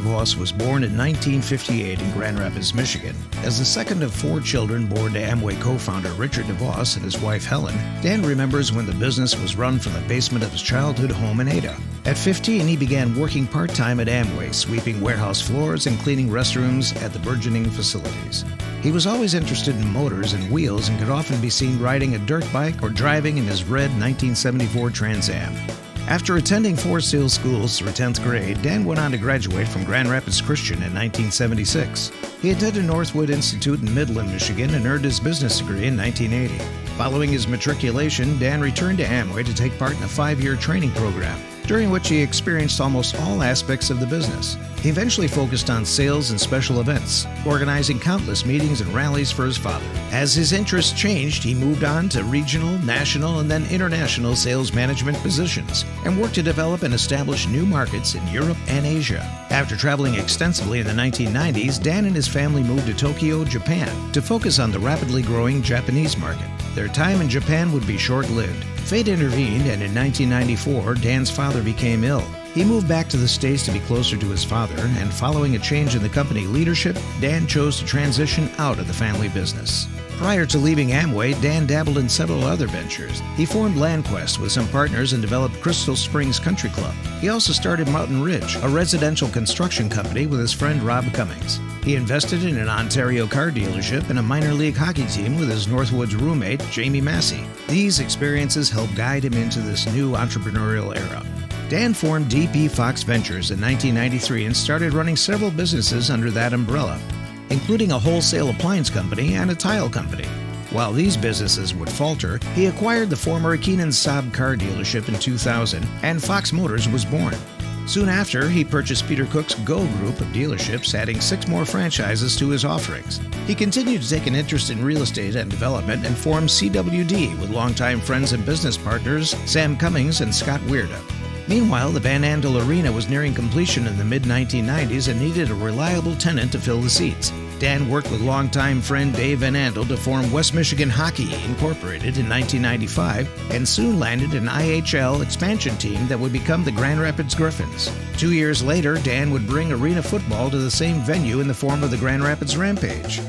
DeVos was born in 1958 in Grand Rapids, Michigan. As the second of 4 children born to Amway co-founder Richard DeVos and his wife Helen, Dan remembers when the business was run from the basement of his childhood home in Ada. At 15, he began working part-time at Amway, sweeping warehouse floors and cleaning restrooms at the burgeoning facilities. He was always interested in motors and wheels and could often be seen riding a dirt bike or driving in his red 1974 Trans Am. After attending 4 sales schools through 10th grade, Dan went on to graduate from Grand Rapids Christian in 1976. He attended Northwood Institute in Midland, Michigan, and earned his business degree in 1980. Following his matriculation, Dan returned to Amway to take part in a 5-year training program, during which he experienced almost all aspects of the business. He eventually focused on sales and special events, organizing countless meetings and rallies for his father. As his interests changed, he moved on to regional, national, and then international sales management positions, and worked to develop and establish new markets in Europe and Asia. After traveling extensively in the 1990s, Dan and his family moved to Tokyo, Japan, to focus on the rapidly growing Japanese market. Their time in Japan would be short-lived. Fate intervened, and in 1994, Dan's father became ill. He moved back to the States to be closer to his father, and following a change in the company leadership, Dan chose to transition out of the family business. Prior to leaving Amway, Dan dabbled in several other ventures. He formed LandQuest with some partners and developed Crystal Springs Country Club. He also started Mountain Ridge, a residential construction company, with his friend Rob Cummings. He invested in an Ontario car dealership and a minor league hockey team with his Northwoods roommate, Jamie Massey. These experiences helped guide him into this new entrepreneurial era. Dan formed DP Fox Ventures in 1993 and started running several businesses under that umbrella, including a wholesale appliance company and a tile company. While these businesses would falter, he acquired the former Keenan Saab car dealership in 2000, and Fox Motors was born. Soon after, he purchased Peter Cook's Go Group of dealerships, adding 6 more franchises to his offerings. He continued to take an interest in real estate and development and formed CWD with longtime friends and business partners Sam Cummings and Scott Weirda. Meanwhile, the Van Andel Arena was nearing completion in the mid-1990s and needed a reliable tenant to fill the seats. Dan worked with longtime friend Dave Van Andel to form West Michigan Hockey Incorporated in 1995 and soon landed an IHL expansion team that would become the Grand Rapids Griffins. 2 years later, Dan would bring arena football to the same venue in the form of the Grand Rapids Rampage.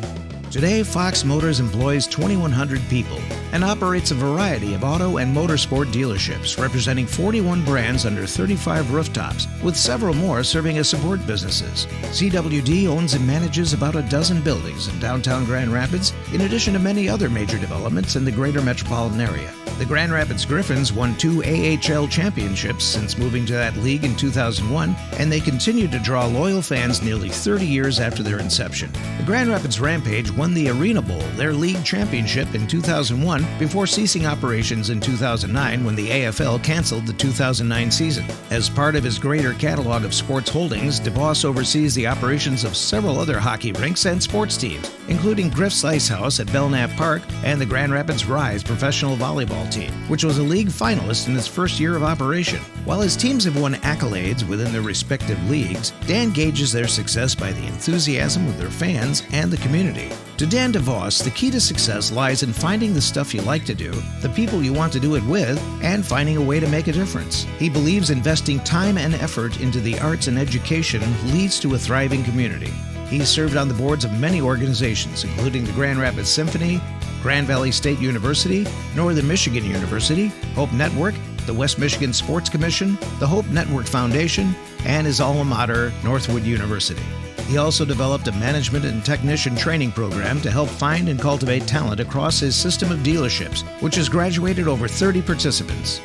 Today, Fox Motors employs 2,100 people and operates a variety of auto and motorsport dealerships representing 41 brands under 35 rooftops, with several more serving as support businesses. CWD owns and manages about a dozen buildings in downtown Grand Rapids, in addition to many other major developments in the greater metropolitan area. The Grand Rapids Griffins won 2 AHL championships since moving to that league in 2001, and they continue to draw loyal fans nearly 30 years after their inception. The Grand Rapids Rampage won the Arena Bowl, their league championship, in 2001 before ceasing operations in 2009 when the AFL canceled the 2009 season. As part of his greater catalog of sports holdings, DeVos oversees the operations of several other hockey rinks and sports teams, including Griff's Ice House at Belknap Park and the Grand Rapids Rise professional volleyball team, which was a league finalist in its first year of operation. While his teams have won accolades within their respective leagues, Dan gauges their success by the enthusiasm of their fans and the community. To Dan DeVos, the key to success lies in finding the stuff you like to do, the people you want to do it with, and finding a way to make a difference. He believes investing time and effort into the arts and education leads to a thriving community. He's served on the boards of many organizations, including the Grand Rapids Symphony, Grand Valley State University, Northern Michigan University, Hope Network, the West Michigan Sports Commission, the Hope Network Foundation, and his alma mater, Northwood University. He also developed a management and technician training program to help find and cultivate talent across his system of dealerships, which has graduated over 30 participants.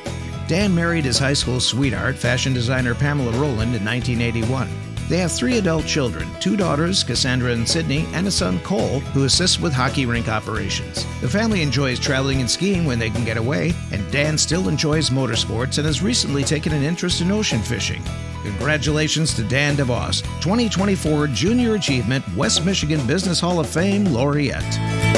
Dan married his high school sweetheart, fashion designer Pamela Rowland, in 1981. They have 3 adult children, 2 daughters, Cassandra and Sydney, and a son, Cole, who assists with hockey rink operations. The family enjoys traveling and skiing when they can get away, and Dan still enjoys motorsports and has recently taken an interest in ocean fishing. Congratulations to Dan DeVos, 2024 Junior Achievement West Michigan Business Hall of Fame Laureate.